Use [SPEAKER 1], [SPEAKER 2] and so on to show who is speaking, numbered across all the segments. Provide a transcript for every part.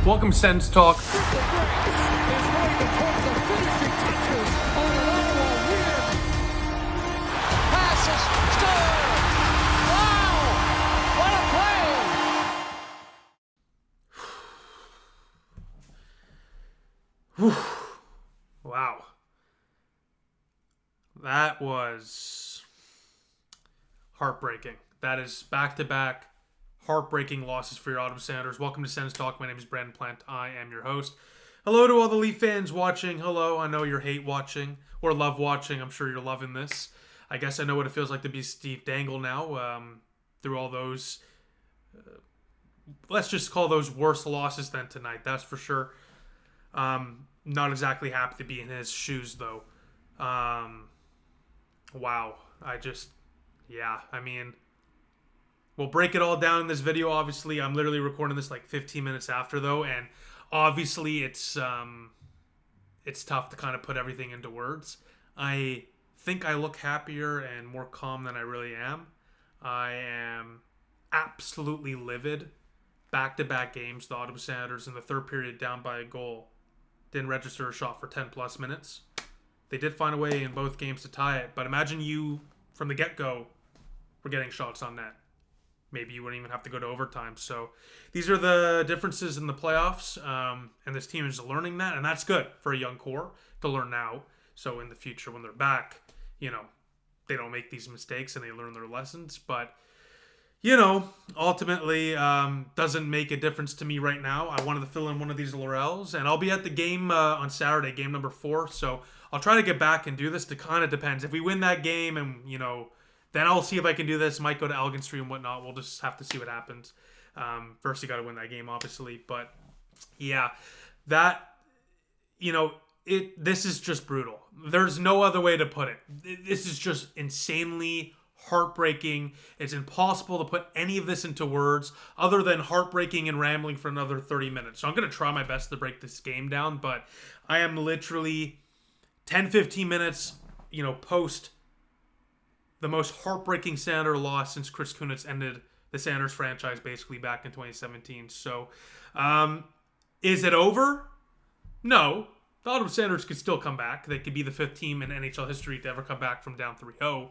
[SPEAKER 1] Welcome to Sens Talk.
[SPEAKER 2] Is going to put the finishing touches on an Ottawa win. Passes, score! Wow! What a play!
[SPEAKER 1] Wow. That was heartbreaking. That is back-to-back heartbreaking losses for your Ottawa Senators. Welcome to Sens Talk. My name is Brandon Plant. I am your host. Hello to all the Leaf fans watching. Hello. I know you're hate watching or love watching. I'm sure you're loving this. I guess I know what it feels like to be Steve Dangle now through all those, let's just call those worse losses than tonight. That's for sure. Not exactly happy to be in his shoes, though. Wow. We'll break it all down in this video, obviously. I'm literally recording this like 15 minutes after, though, and obviously it's tough to kind of put everything into words. I think I look happier and more calm than I really am. I am absolutely livid. Back-to-back games, the Ottawa Senators in the third period down by a goal. Didn't register a shot for 10-plus minutes. They did find a way in both games to tie it, but imagine you, from the get-go, were getting shots on net. Maybe you wouldn't even have to go to overtime. So these are the differences in the playoffs, and this team is learning that, and that's good for a young core to learn now. So in the future, when they're back, they don't make these mistakes and they learn their lessons. But, ultimately doesn't make a difference to me right now. I wanted to fill in one of these laurels, and I'll be at the game on Saturday, game number 4. So I'll try to get back and do this. It kind of depends. If we win that game and, then I'll see if I can do this. Might go to Elgin Street and whatnot. We'll just have to see what happens. First, you got to win that game, obviously. But, yeah, this is just brutal. There's no other way to put it. This is just insanely heartbreaking. It's impossible to put any of this into words other than heartbreaking and rambling for another 30 minutes. So I'm going to try my best to break this game down. But I am literally 10, 15 minutes, post the most heartbreaking Senator loss since Chris Kunitz ended the Senators franchise basically back in 2017. So, is it over? No. The Ottawa Senators could still come back. They could be the 5th team in NHL history to ever come back from down 3-0.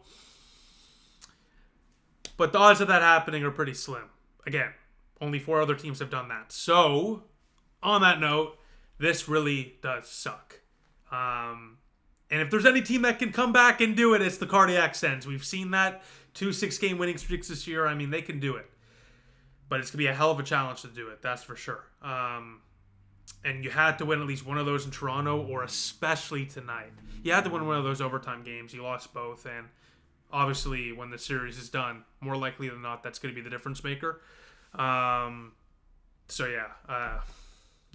[SPEAKER 1] But the odds of that happening are pretty slim. Again, only 4 other teams have done that. So, on that note, this really does suck. And if there's any team that can come back and do it, it's the Cardiac Sens. We've seen that 2 6-game winning streaks this year. I mean, they can do it. But it's going to be a hell of a challenge to do it, that's for sure. And you had to win at least one of those in Toronto, or especially tonight. You had to win one of those overtime games. You lost both, and obviously when the series is done, more likely than not, that's going to be the difference maker. I don't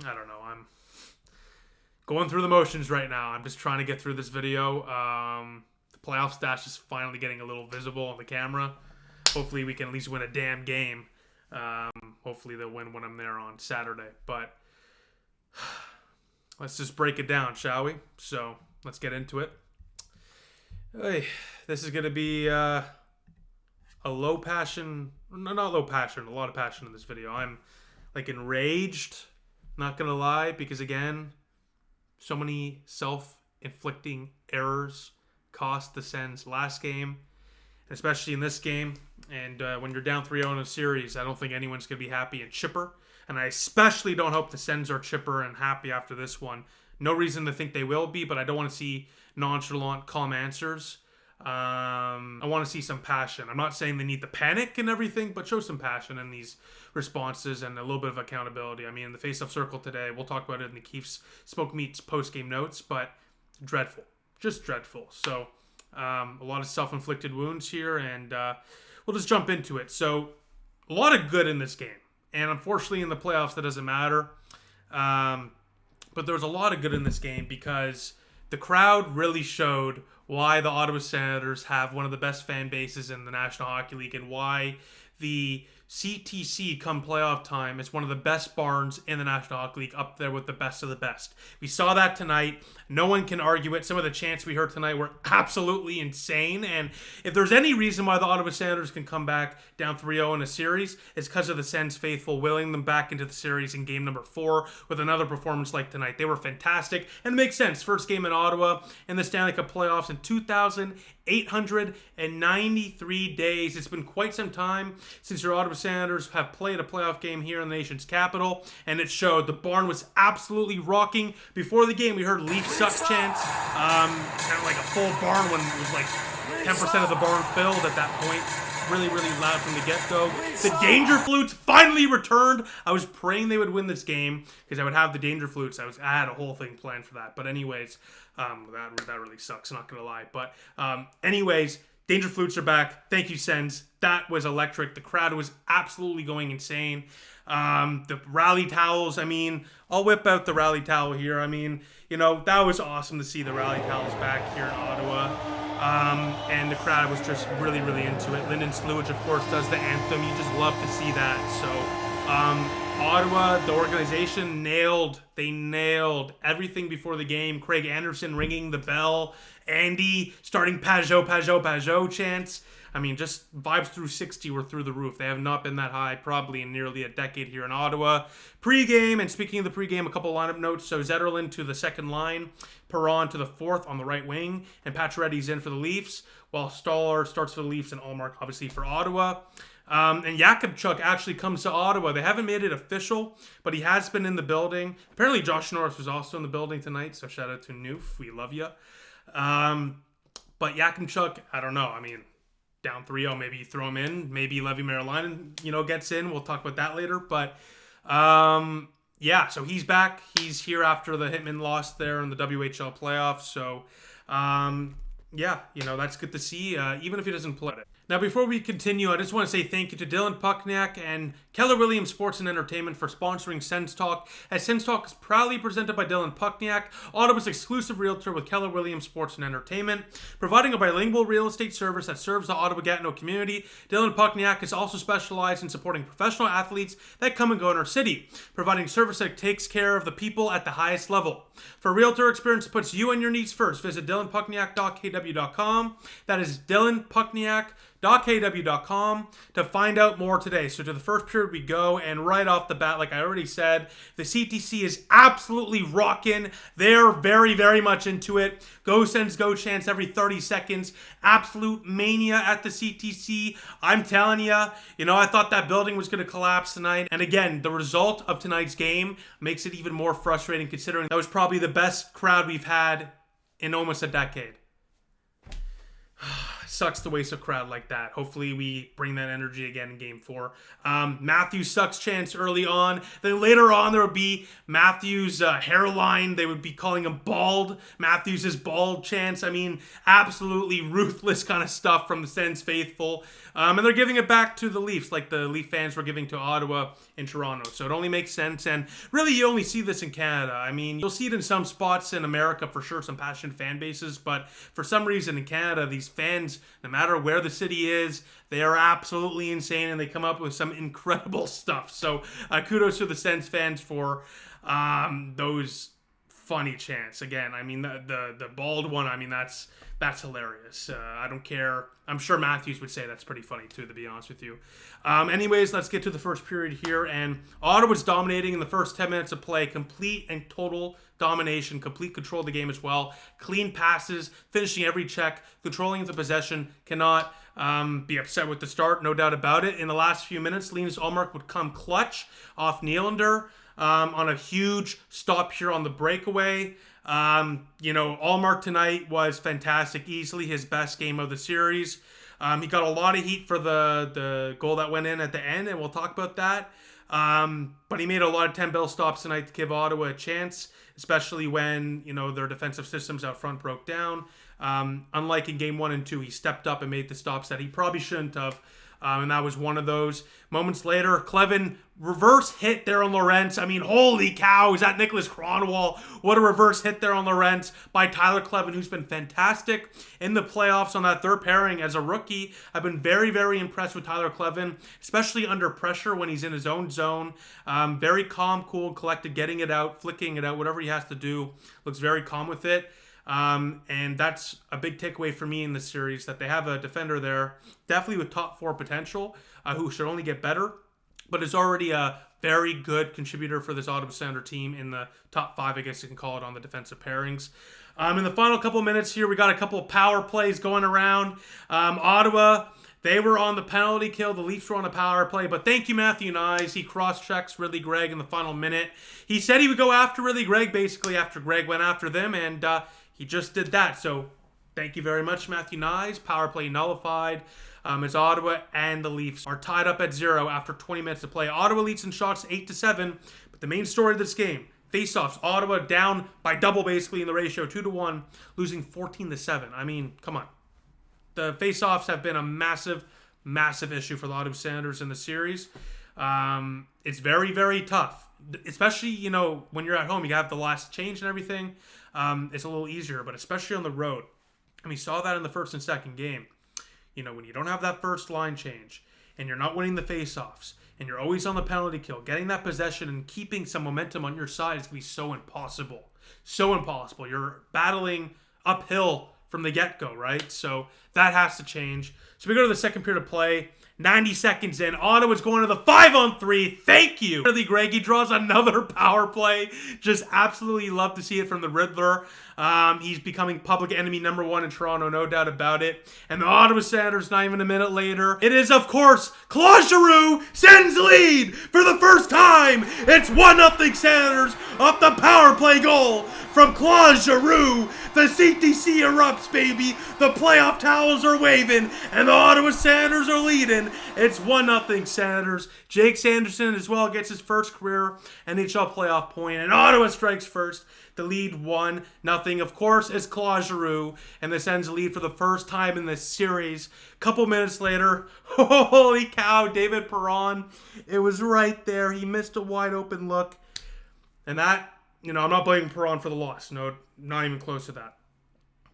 [SPEAKER 1] know. I'm going through the motions right now. I'm just trying to get through this video. The playoff stash is finally getting a little visible on the camera. Hopefully we can at least win a damn game. Hopefully they'll win when I'm there on Saturday. But let's just break it down, shall we? So let's get into it. Hey, this is going to be a low passion. No, not low passion. A lot of passion in this video. I'm enraged. Not going to lie, because again, so many self-inflicting errors cost the Sens last game, especially in this game. And when you're down 3-0 in a series, I don't think anyone's going to be happy and chipper. And I especially don't hope the Sens are chipper and happy after this one. No reason to think they will be, but I don't want to see nonchalant, calm answers. I want to see some passion. I'm not saying they need to panic and everything, but show some passion in these responses and a little bit of accountability. I mean, in the face-off circle today, we'll talk about it in the Keefe's Smoke Meats post-game notes, but dreadful. Just dreadful. So, a lot of self-inflicted wounds here, and we'll just jump into it. So, a lot of good in this game. And unfortunately, in the playoffs, that doesn't matter. But there was a lot of good in this game because the crowd really showed why the Ottawa Senators have one of the best fan bases in the National Hockey League and why the CTC come playoff time is one of the best barns in the National Hockey League, up there with the best of the best. We saw that tonight. No one can argue it. Some of the chants we heard tonight were absolutely insane. And if there's any reason why the Ottawa Senators can come back down 3-0 in a series, it's because of the Sens faithful willing them back into the series in game number 4 with another performance like tonight. They were fantastic. And it makes sense. First game in Ottawa in the Stanley Cup playoffs in 2,893 days. It's been quite some time since your Ottawa Senators have played a playoff game here in the nation's capital, and it showed. The barn was absolutely rocking. Before the game, we heard Leaf Suck chants. Sounded like a full barn when it was like 10% of the barn filled at that point. Really, really loud from the get-go. The Danger Flutes finally returned. I was praying they would win this game because I would have the Danger Flutes. I had a whole thing planned for that. But anyways, that really sucks, not going to lie. But anyways, Danger Flutes are back. Thank you, Sens. That was electric. The crowd was absolutely going insane. The rally towels, I mean, I'll whip out the rally towel here. I mean, you know, that was awesome to see the rally towels back here in Ottawa. And the crowd was just really, really into it. Lyndon Sluich, of course, does the anthem. You just love to see that. So, Ottawa, the organization nailed everything before the game. Craig Anderson ringing the bell. Andy starting Pajot chants. I mean, just vibes through 60 were through the roof. They have not been that high probably in nearly a decade here in Ottawa. Pre-game, and speaking of the pre-game, a couple lineup notes. So Zetterlund to the second line, Perron to the fourth on the right wing, and Pacioretty's in for the Leafs, while Stoller starts for the Leafs and Ullmark obviously for Ottawa. And Jakubchuk actually comes to Ottawa. They haven't made it official, but he has been in the building. Apparently Josh Norris was also in the building tonight, so shout out to Noof. We love you. But Jakubchuk, I don't know. I mean, down 3-0, maybe you throw him in. Maybe Levi Merillinen, gets in. We'll talk about that later. But, yeah, so he's back. He's here after the Hitman loss there in the WHL playoffs. So, yeah, that's good to see, even if he doesn't play it. Now, before we continue, I just want to say thank you to Dylan Pucknack and Keller Williams Sports and Entertainment for sponsoring Sens Talk, as Sens Talk is proudly presented by Dylan Pucknack, Ottawa's exclusive realtor with Keller Williams Sports and Entertainment. Providing a bilingual real estate service that serves the Ottawa-Gatineau community, Dylan Pucknack is also specialized in supporting professional athletes that come and go in our city, providing service that takes care of the people at the highest level. For realtor experience that puts you and your needs first, visit dylanpucknack.kw.com. That is dylanpucknack.kw.com to find out more today. So to the first period we go, and right off the bat, like I already said, the CTC is absolutely rocking. They're very, very much into it. Go Sens, go chants every 30 seconds. Absolute mania at the CTC. I'm telling you, I thought that building was going to collapse tonight. And again, the result of tonight's game makes it even more frustrating, considering that was probably the best crowd we've had in almost a decade. Sucks to waste a crowd like that. Hopefully we bring that energy again in game 4. Matthews sucks chance early on. Then later on there would be Matthews' hairline. They would be calling him bald. Matthews' bald chance. I mean, absolutely ruthless kind of stuff from the Sens faithful. And they're giving it back to the Leafs like the Leaf fans were giving to Ottawa in Toronto. So it only makes sense. And really you only see this in Canada. I mean, you'll see it in some spots in America for sure, some passionate fan bases. But for some reason in Canada, these fans, no matter where the city is, they are absolutely insane, and they come up with some incredible stuff. So kudos to the Sens fans for those funny chants. Again, I mean, the bald one, I mean, that's hilarious. I don't care. I'm sure Matthews would say that's pretty funny too, to be honest with you. Anyways, let's get to the first period here. And Ottawa's dominating in the first 10 minutes of play. Complete and total domination, complete control of the game as well. Clean passes, finishing every check, controlling the possession. Cannot be upset with the start, no doubt about it. In the last few minutes, Linus Ullmark would come clutch off Nylander on a huge stop here on the breakaway. Ullmark tonight was fantastic, easily his best game of the series. He got a lot of heat for the goal that went in at the end, and we'll talk about that. But he made a lot of 10-bill stops tonight to give Ottawa a chance, especially when, their defensive systems out front broke down. Unlike in game 1 and 2, he stepped up and made the stops that he probably shouldn't have. And that was one of those. Moments later, Clevin reverse hit there on Lorentz. I mean, holy cow, is that Nicholas Cronwall? What a reverse hit there on Lorentz by Tyler Clevin, who's been fantastic in the playoffs on that third pairing as a rookie. I've been very, very impressed with Tyler Clevin, especially under pressure when he's in his own zone. Very calm, cool, collected, getting it out, flicking it out, whatever he has to do. Looks very calm with it. And that's a big takeaway for me in this series, that they have a defender there, definitely with top 4 potential, who should only get better, but is already a very good contributor for this Ottawa Senator team in the top 5, I guess you can call it, on the defensive pairings. In the final couple minutes here, we got a couple of power plays going around. Ottawa, they were on the penalty kill. The Leafs were on a power play, but thank you, Matthew Nyes. He cross-checks Ridley Gregg in the final minute. He said he would go after Ridley Gregg, basically, after Gregg went after them, and he just did that. So thank you very much, Matthew Nyes. Power play nullified. As Ottawa and the Leafs are tied up at 0 after 20 minutes to play. Ottawa leads in shots 8-7, but the main story of this game, face-offs, Ottawa down by double basically in the ratio, 2-1, losing 14-7. I mean, come on. The face-offs have been a massive, massive issue for the Ottawa Senators in the series. It's very, very tough, especially, you know, when you're at home, you have the last change and everything. It's a little easier, but especially on the road. And we saw that in the first and second game. You know, when you don't have that first line change and you're not winning the face-offs and you're always on the penalty kill, getting that possession and keeping some momentum on your side is going to be so impossible. So impossible. You're battling uphill from the get-go, right? So that has to change. So we go to the second period of play. 90 seconds in, Ottawa's going to the 5-on-3. Thank you. Ridley Gregg, he draws another power play. Just absolutely love to see it from the Riddler. He's becoming public enemy number 1 in Toronto, no doubt about it. And the Ottawa Senators, not even a minute later, it is, of course, Claude Giroux sends lead for the first time. It's 1-0 Senators off the power play goal from Claude Giroux. The CTC erupts, baby. The playoff towels are waving, and the Ottawa Senators are leading. It's 1-0 Senators. Jake Sanderson as well gets his first career NHL playoff point, and Ottawa strikes first. The lead 1-0, of course, is Claude Giroux, and the Sens lead for the first time in this series. Couple minutes later, holy cow, David Perron, it was right there. He missed a wide open look, and that, you know, I'm not blaming Perron for the loss. No, not even close to that.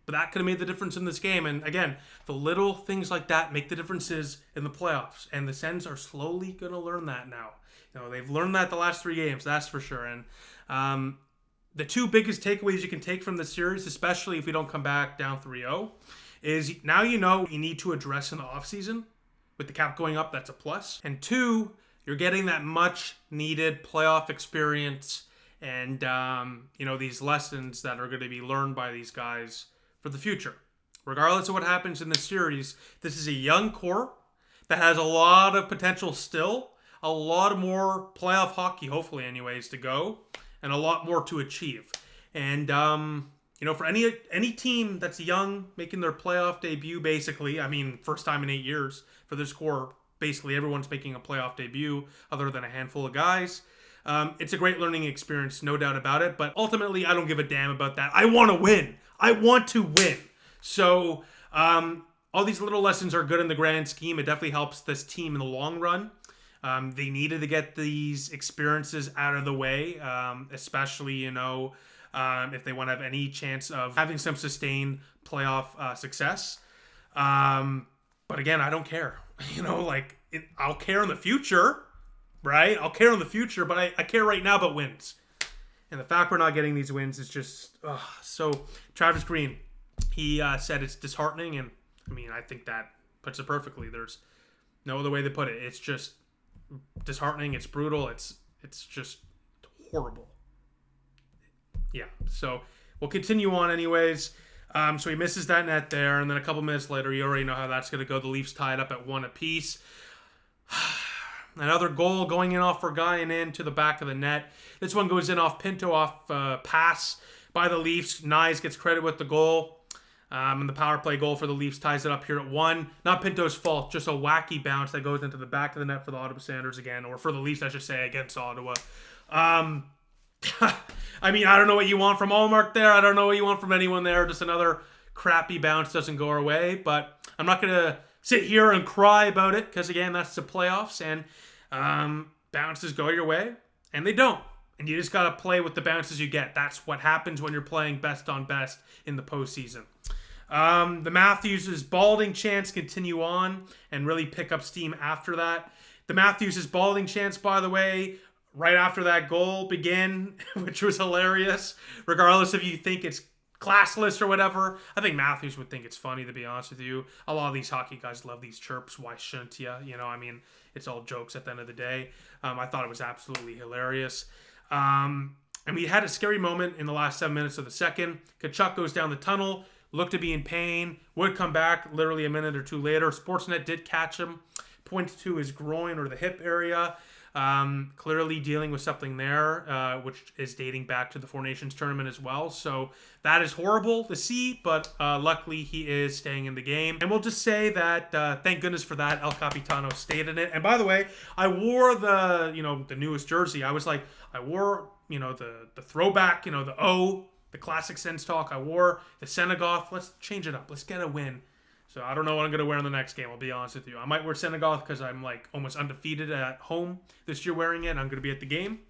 [SPEAKER 1] But that could have made the difference in this game. And again, the little things like that make the differences in the playoffs. And the Sens are slowly going to learn that now. You know, they've learned that the last 3 games, that's for sure. And the 2 biggest takeaways you can take from this series, especially if we don't come back down 3-0, is now you know what you need to address in the offseason. With the cap going up, that's a plus. And 2, you're getting that much needed playoff experience and, you know, these lessons that are going to be learned by these guys for the future. Regardless of what happens in this series, this is a young core that has a lot of potential still, a lot more playoff hockey, hopefully anyways, to go, and a lot more to achieve. And, you know, for any team that's young, making their playoff debut, basically, I mean, first time in 8 years for this core, basically everyone's making a playoff debut other than a handful of guys. It's a great learning experience, no doubt about it, but ultimately I don't give a damn about that. I want to win. I want to win. So all these little lessons are good in the grand scheme. It definitely helps this team in the long run. They needed to get these experiences out of the way, especially, you know, if they want to have any chance of having some sustained playoff success. But again, I don't care. You know, like, I'll care in the future, right? I'll care in the future, but I care right now about wins. And the fact we're not getting these wins is just so. Travis Green, he said it's disheartening, and I mean, I think that puts it perfectly. There's no other way to put it. It's just disheartening. It's brutal. It's just horrible. Yeah. So we'll continue on anyways. So he misses that net there, and then a couple minutes later, you already know how that's going to go. The Leafs tied up at 1 apiece. Another goal going in off Verguy and in to the back of the net. This one goes in off Pinto, off pass by the Leafs. Nyes gets credit with the goal. And the power play goal for the Leafs ties it up here at 1. Not Pinto's fault, just a wacky bounce that goes into the back of the net for the Ottawa Senators again, or for the Leafs, I should say, against Ottawa. I mean, I don't know what you want from Ullmark there. I don't know what you want from anyone there. Just another crappy bounce doesn't go our way. But I'm not going to sit here and cry about it because, again, that's the playoffs and bounces go your way and they don't. And you just got to play with the bounces you get. That's what happens when you're playing best on best in the postseason. The Matthews' balding chants continue on and really pick up steam after that. The Matthews' balding chants, by the way, right after that goal began, which was hilarious. Regardless if you think it's classless or whatever, I think Matthews would think it's funny, to be honest with you. A lot of these hockey guys love these chirps. Why shouldn't you? You know, I mean, it's all jokes at the end of the day. I thought it was absolutely hilarious. And we had a scary moment in the last 7 minutes of the second. Tkachuk goes down the tunnel, looked to be in pain, would come back literally a minute or two later. Sportsnet did catch him, pointed to his groin or the hip area. Clearly dealing with something there, which is dating back to the Four Nations tournament as well. So that is horrible to see, but luckily he is staying in the game. And we'll just say that thank goodness for that, El Capitano stayed in it. And by the way, I wore the newest jersey. I wore the throwback, the O, the classic Sens talk. I wore the Senegoth. Let's change it up. Let's get a win. So I don't know what I'm going to wear in the next game, I'll be honest with you. I might wear Senegoth because I'm like almost undefeated at home this year wearing it. I'm going to be at the game.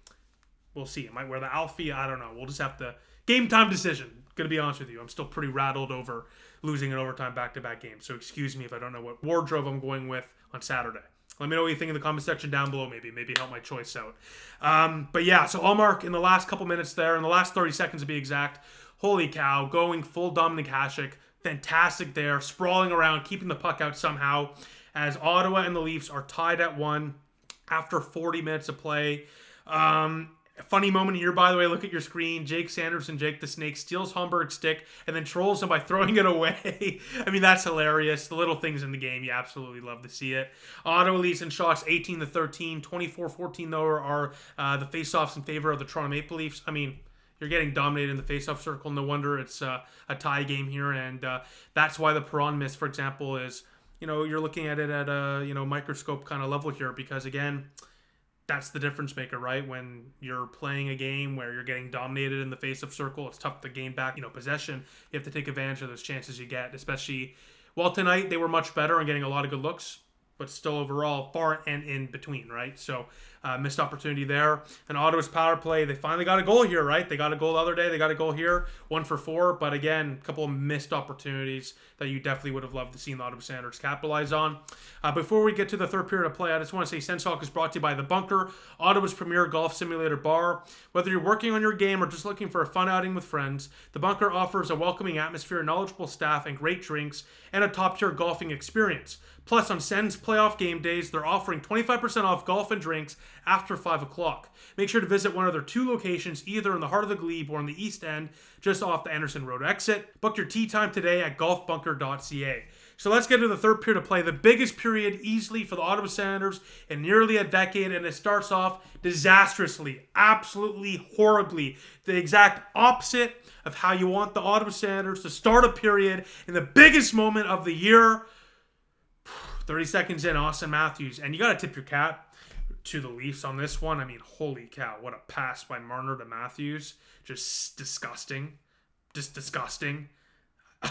[SPEAKER 1] We'll see. I might wear the Alfie. I don't know. We'll just have to... Game time decision. Going to be honest with you. I'm still pretty rattled over losing an overtime back-to-back game. So excuse me if I don't know what wardrobe I'm going with on Saturday. Let me know what you think in the comment section down below, maybe. Maybe help my choice out. But yeah, so Ullmark in the last couple minutes there, in the last 30 seconds to be exact, holy cow, going full Dominic Hasek. Fantastic there, sprawling around, keeping the puck out somehow, as Ottawa and the Leafs are tied at 1 after 40 minutes of play. Funny moment here, by the way, look at your screen. Jake Sanderson, Jake the Snake, steals Holmberg's stick and then trolls him by throwing it away. I mean, that's hilarious. The little things in the game, you absolutely love to see it. Ottawa leads in shots 18-13, 24-14 though are the faceoffs in favor of the Toronto Maple Leafs. I mean, you're getting dominated in the faceoff circle. No wonder it's a tie game here, and that's why the Perron miss, for example, is you're looking at it at a microscope kind of level here because again, that's the difference maker, right? When you're playing a game where you're getting dominated in the faceoff circle, it's tough to gain back possession. You have to take advantage of those chances you get, especially tonight they were much better and getting a lot of good looks, but still overall far and in between, right? So missed opportunity there. And Ottawa's power play, they finally got a goal here, right? They got a goal the other day. They got a goal here, 1 for 4. But again, a couple of missed opportunities that you definitely would have loved to see the Ottawa Senators capitalize on. Before we get to the third period of play, I just want to say Sens Talk is brought to you by The Bunker, Ottawa's premier golf simulator bar. Whether you're working on your game or just looking for a fun outing with friends, The Bunker offers a welcoming atmosphere, knowledgeable staff, and great drinks, and a top-tier golfing experience. Plus, on Sens playoff game days, they're offering 25% off golf and drinks after 5 o'clock. Make sure to visit one of their 2 locations, either in the heart of the Glebe or in the East End, just off the Anderson Road exit. Book your tee time today at golfbunker.ca. So let's get to the third period of play. The biggest period easily for the Ottawa Senators in nearly a decade, and it starts off disastrously, absolutely horribly. The exact opposite of how you want the Ottawa Senators to start a period in the biggest moment of the year. 30 seconds in, Austin Matthews. And you got to tip your cap to the Leafs on this one. I mean, holy cow. What a pass by Marner to Matthews. Just disgusting. Just disgusting.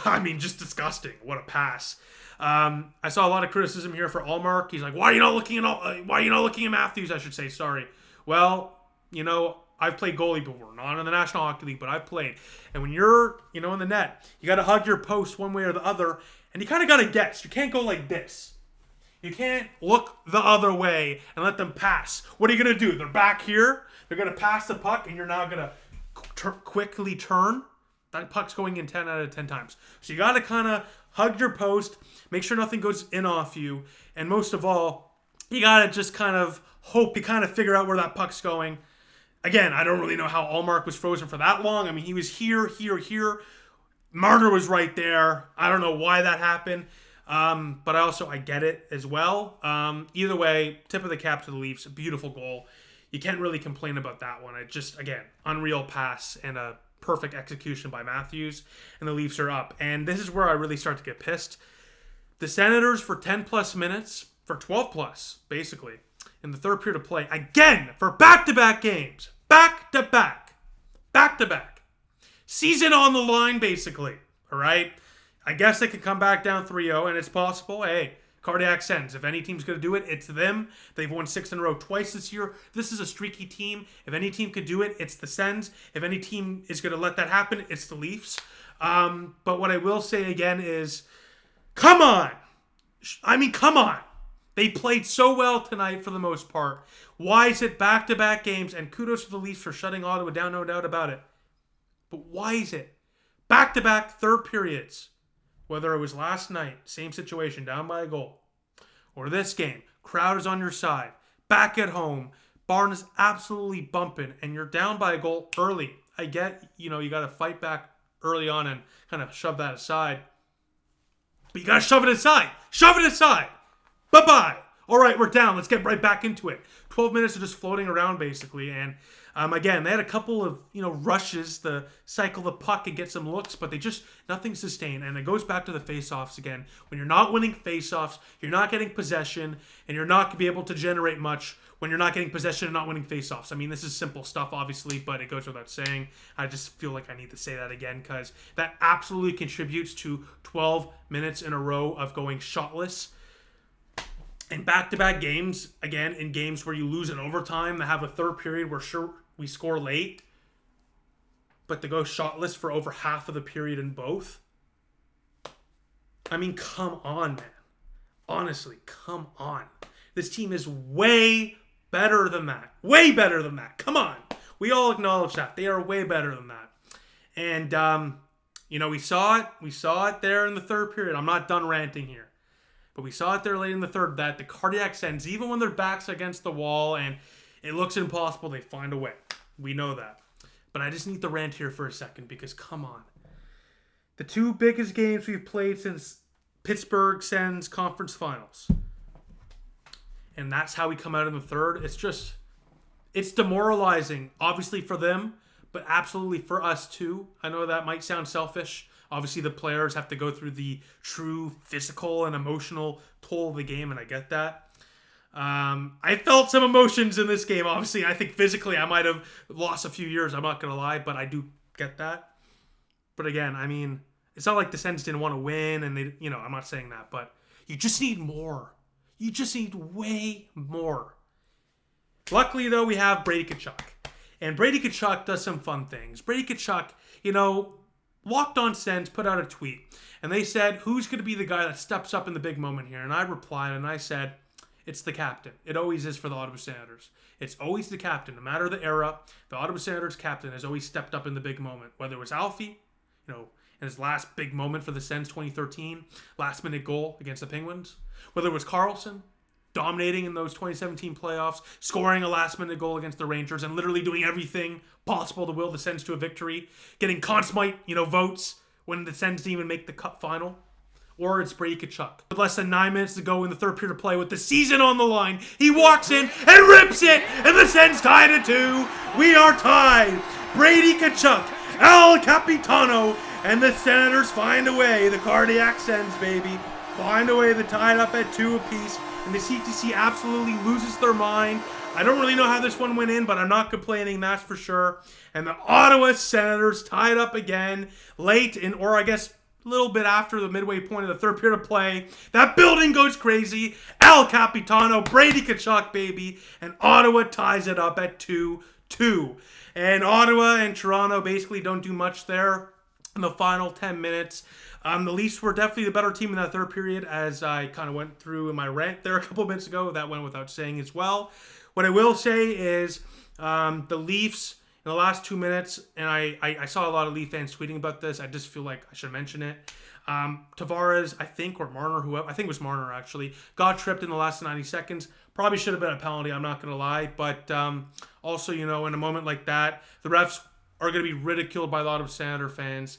[SPEAKER 1] I mean, just disgusting. What a pass. I saw a lot of criticism here for Ullmark. He's like, why are you not looking at Matthews, I should say. Sorry. Well, I've played goalie before. Not in the National Hockey League, but I've played. And when you're, in the net, you got to hug your post one way or the other. And you kind of got to guess. You can't go like this. You can't look the other way and let them pass. What are you going to do? They're back here. They're going to pass the puck, and you're now going to quickly turn. That puck's going in 10 out of 10 times. So you got to kind of hug your post, make sure nothing goes in off you, and most of all, you got to just kind of hope you kind of figure out where that puck's going. Again, I don't really know how Ullmark was frozen for that long. I mean, he was here. Marner was right there. I don't know why that happened. But I get it as well. Either way, tip of the cap to the Leafs. A beautiful goal. You can't really complain about that one. It just, again, unreal pass and a perfect execution by Matthews. And the Leafs are up. And this is where I really start to get pissed. The Senators for 10 plus minutes, for 12 plus, basically, in the third period of play, again, for back-to-back games. Back-to-back. Season on the line, basically. All right? I guess they could come back down 3-0, and it's possible. Hey, Cardiac Sens. If any team's going to do it, it's them. They've won 6 in a row twice this year. This is a streaky team. If any team could do it, it's the Sens. If any team is going to let that happen, it's the Leafs. But what I will say again is, come on. I mean, come on. They played so well tonight for the most part. Why is it back-to-back games? And kudos to the Leafs for shutting Ottawa down, no doubt about it. But why is it back-to-back third periods? Whether it was last night, same situation, down by a goal. Or this game, crowd is on your side. Back at home, barn is absolutely bumping, and you're down by a goal early. I get, you got to fight back early on and kind of shove that aside. But you got to shove it aside. Shove it aside. Bye-bye. All right, we're down. Let's get right back into it. 12 minutes of just floating around, basically. And, again, they had a couple of, rushes to cycle the puck and get some looks, but nothing sustained. And it goes back to the face-offs again. When you're not winning face-offs, you're not getting possession, and you're not going to be able to generate much when you're not getting possession and not winning face-offs. I mean, this is simple stuff, obviously, but it goes without saying. I just feel like I need to say that again because that absolutely contributes to 12 minutes in a row of going shotless. In back-to-back games, again, in games where you lose in overtime, that have a third period where sure we score late, but to go shotless for over half of the period in both. I mean, come on, man. Honestly, come on. This team is way better than that. Way better than that. Come on. We all acknowledge that. They are way better than that. And, we saw it. We saw it there in the third period. I'm not done ranting here. But we saw it there late in the third that the Cardiac Sens, even when their back's against the wall and it looks impossible, they find a way. We know that. But I just need to rant here for a second because, come on. The 2 biggest games we've played since Pittsburgh Sens conference finals. And that's how we come out in the third. It's demoralizing, obviously for them, but absolutely for us too. I know that might sound selfish. Obviously, the players have to go through the true physical and emotional toll of the game, and I get that. I felt some emotions in this game. Obviously, I think physically I might have lost a few years. I'm not going to lie, but I do get that. But again, I mean, it's not like the Sens didn't want to win, and they, I'm not saying that, but you just need more. You just need way more. Luckily, though, we have Brady Tkachuk. And Brady Tkachuk does some fun things. Brady Tkachuk, Locked On Sens put out a tweet, and they said, who's going to be the guy that steps up in the big moment here? And I replied, and I said, it's the captain. It always is for the Ottawa Senators. It's always the captain. No matter the era, the Ottawa Senators captain has always stepped up in the big moment. Whether it was Alfie, in his last big moment for the Sens 2013, last-minute goal against the Penguins. Whether it was Carlson, dominating in those 2017 playoffs, scoring a last-minute goal against the Rangers, and literally doing everything possible to will the Sens to a victory, getting Conn Smythe, votes when the Sens didn't even make the Cup final. Or it's Brady Tkachuk. With less than 9 minutes to go in the third period of play with the season on the line, he walks in and rips it, and the Sens tied it 2. We are tied. Brady Tkachuk, El Capitano, and the Senators find a way. The Cardiac Sens, baby, find a way to tie it up at 2 apiece. And the CTC absolutely loses their mind. I don't really know how this one went in, but I'm not complaining, that's for sure. And the Ottawa Senators tie it up again late or I guess a little bit after the midway point of the third period of play. That building goes crazy. El Capitano, Brady Tkachuk, baby. And Ottawa ties it up at 2-2. And Ottawa and Toronto basically don't do much there in the final 10 minutes. The Leafs were definitely the better team in that third period, as I kind of went through in my rant there a couple of minutes ago. That went without saying as well. What I will say is the Leafs in the last 2 minutes, and I saw a lot of Leaf fans tweeting about this. I just feel like I should mention it. Tavares, I think, or Marner, whoever, I think it was Marner actually, got tripped in the last 90 seconds. Probably should have been a penalty, I'm not going to lie. But also, in a moment like that, the refs are going to be ridiculed by a lot of Senator fans.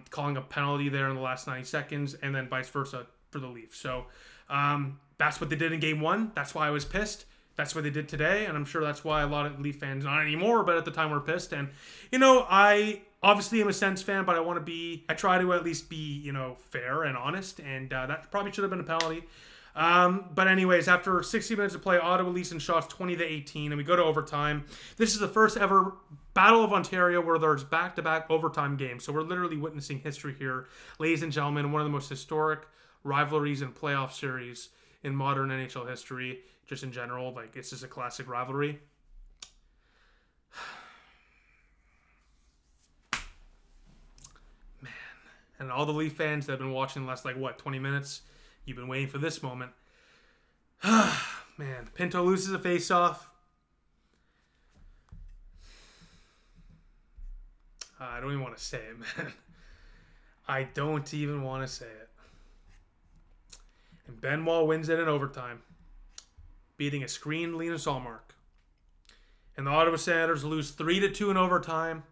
[SPEAKER 1] Calling a penalty there in the last 90 seconds, and then vice versa for the Leafs. So that's what they did in Game 1. That's why I was pissed. That's what they did today, and I'm sure that's why a lot of Leaf fans, not anymore, but at the time were pissed. And, I obviously am a Sens fan, but I try to at least be, fair and honest, and that probably should have been a penalty. But anyways, after 60 minutes of play, Ottawa leads in shots 20-18, and we go to overtime. This is the first ever Battle of Ontario where there's back-to-back overtime games. So we're literally witnessing history here, ladies and gentlemen, one of the most historic rivalries and playoff series in modern NHL history, just in general. Like, it's just a classic rivalry. Man. And all the Leaf fans that have been watching the last, 20 minutes, you've been waiting for this moment. Man, Pinto loses a face-off. I don't even want to say it, man. I don't even want to say it. And Benoit wins it in overtime, beating a screened Linus Ullmark. And the Ottawa Senators lose 3-2 in overtime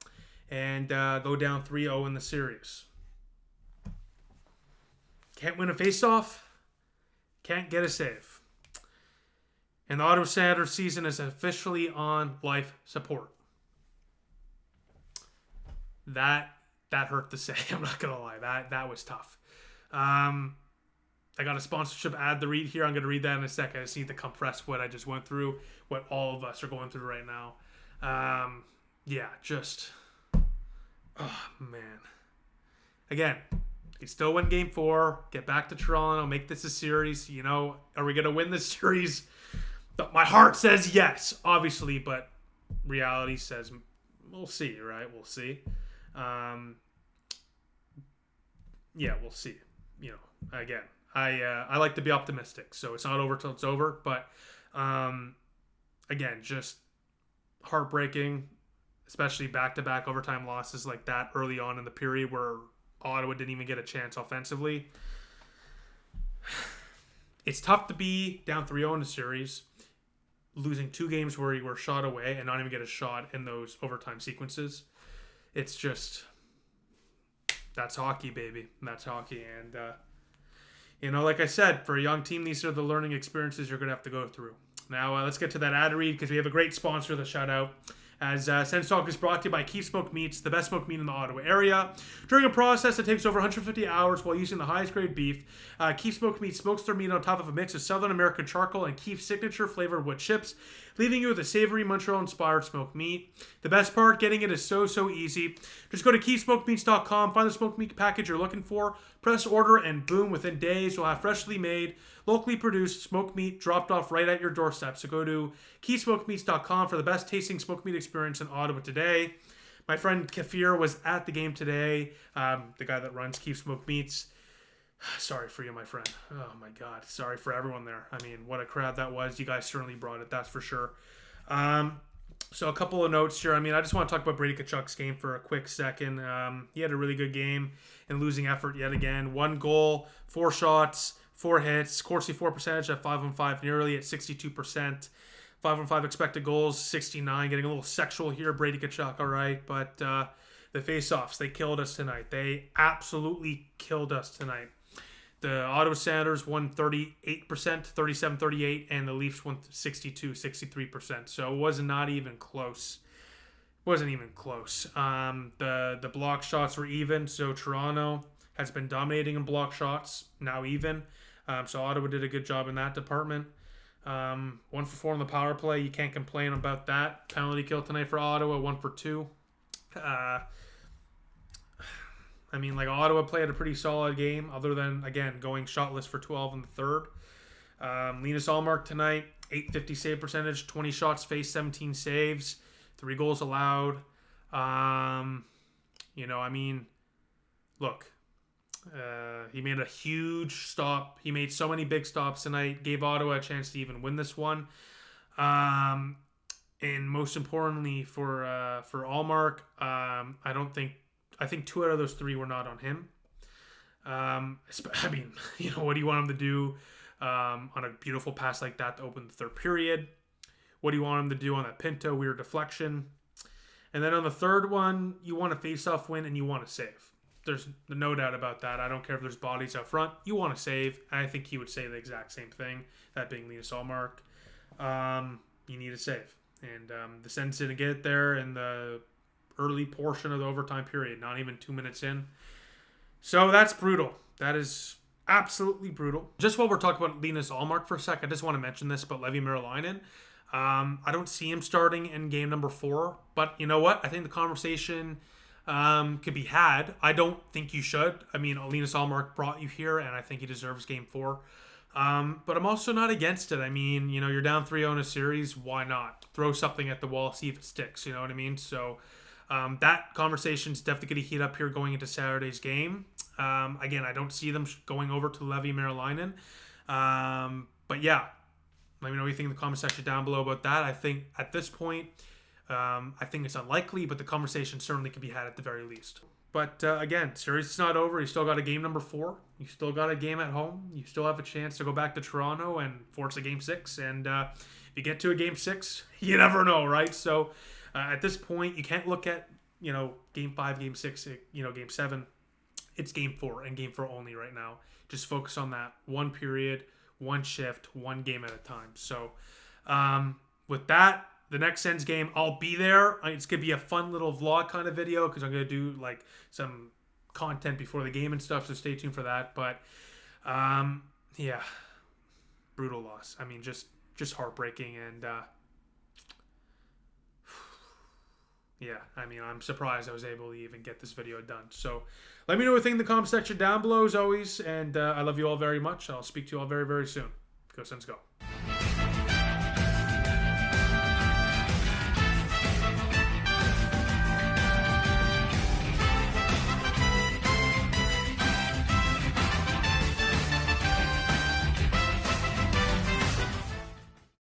[SPEAKER 1] and go down 3-0 in the series. Can't win a faceoff. Can't get a save. And the Ottawa Senators season is officially on life support. That hurt to say. I'm not gonna lie. That was tough. I got a sponsorship ad to read here. I'm gonna read that in a second. I just need to compress what I just went through, what all of us are going through right now. Oh man. Again, you still win Game 4. Get back to Toronto. Make this a series. You know, are we gonna win this series? My heart says yes, obviously, but reality says we'll see. Right? We'll see. We'll see. You know, again, I like to be optimistic, so it's not over till it's over. But again, just heartbreaking, especially back-to-back overtime losses like that early on in the period where Ottawa didn't even get a chance offensively. It's tough to be down 3-0 in the series, losing 2 games where you were shot away and not even get a shot in those overtime sequences. It's just, that's hockey, baby. That's hockey. And, like I said, for a young team, these are the learning experiences you're going to have to go through. Now, let's get to that ad read because we have a great sponsor to shout out. As Sens Talk is brought to you by Keep Smoked Meats, the best smoked meat in the Ottawa area. During a process that takes over 150 hours while using the highest grade beef, Keep Smoked Meat smokes their meat on top of a mix of Southern American charcoal and Keef's signature flavored wood chips, leaving you with a savory Montreal-inspired smoked meat. The best part, getting it is so easy. Just go to keepsmokedmeats.com, find the smoked meat package you're looking for, press order, and boom, within days, you'll have freshly made, locally produced smoked meat dropped off right at your doorstep. So go to keepsmokedmeats.com for the best tasting smoked meat experience in Ottawa today. My friend Kafir was at the game today, the guy that runs Keep Smoked Meats. Sorry for you, my friend. Oh my God. Sorry for everyone there. I mean, what a crowd that was. You guys certainly brought it, that's for sure. So a couple of notes here. I mean, I just want to talk about Brady Tkachuk's game for a quick second. He had a really good game in losing effort yet again. 1 goal, 4 shots, 4 hits. Corsi 4 percentage at 5-on-5, nearly at 62%. 5-on-5 expected goals, 69. Getting a little sexual here, Brady Tkachuk, all right. But the face-offs, they killed us tonight. They absolutely killed us tonight. The Ottawa Senators won 38%, 37-38, and the Leafs won 63%. So it was not even close. Wasn't even close. The block shots were even, so Toronto has been dominating in block shots, now even. So Ottawa did a good job in that department. 1 for 4 on the power play. You can't complain about that. Penalty kill tonight for Ottawa, 1 for 2. I mean, Ottawa played a pretty solid game, other than, again, going shotless for 12 in the third. Linus Ullmark tonight, .850 save percentage, 20 shots faced, 17 saves, 3 goals allowed. Look, he made a huge stop. He made so many big stops tonight, gave Ottawa a chance to even win this one. And most importantly for Ullmark, I think 2 out of those 3 were not on him. What do you want him to do on a beautiful pass like that to open the third period? What do you want him to do on that Pinto weird deflection? And then on the third one, you want a face-off win and you want to save. There's no doubt about that. I don't care if there's bodies up front. You want to save. And I think he would say the exact same thing, that being Linus Ullmark. You need a save. And the Sens didn't get there in the early portion of the overtime period, not even 2 minutes in. So that's brutal. That is absolutely brutal. Just while we're talking about Linus Ullmark for a sec, I just want to mention this about Levi Merilainen. I don't see him starting in game number 4, but you know what? I think the conversation could be had. I don't think you should. I mean, Linus Ullmark brought you here, and I think he deserves game 4. But I'm also not against it. I mean, you know, you're down 3-0 in a series. Why not? Throw something at the wall, see if it sticks. You know what I mean? So that conversation's definitely going to heat up here going into Saturday's game. Again, I don't see them going over to Levi Merelainen. But yeah, let me know what you think in the comment section down below about that. I think at this point, I think it's unlikely, but the conversation certainly can be had at the very least. But again, series is not over. You still got a game number 4. You still got a game at home. You still have a chance to go back to Toronto and force a game 6. And if you get to a game 6, you never know, right? So at this point, you can't look at, you know, game 5, game 6, you know, game 7. It's game 4 and game 4 only right now. Just focus on that one period, one shift, one game at a time. So with that, the next Sens game, I'll be there. It's going to be a fun little vlog kind of video because I'm going to do like some content before the game and stuff, so stay tuned for that. But yeah, brutal loss. I mean, just heartbreaking. And yeah, I mean, I'm surprised I was able to even get this video done. So let me know what you think in the comment section down below as always. And I love you all very much. I'll speak to you all very, very soon. Go Sens, go.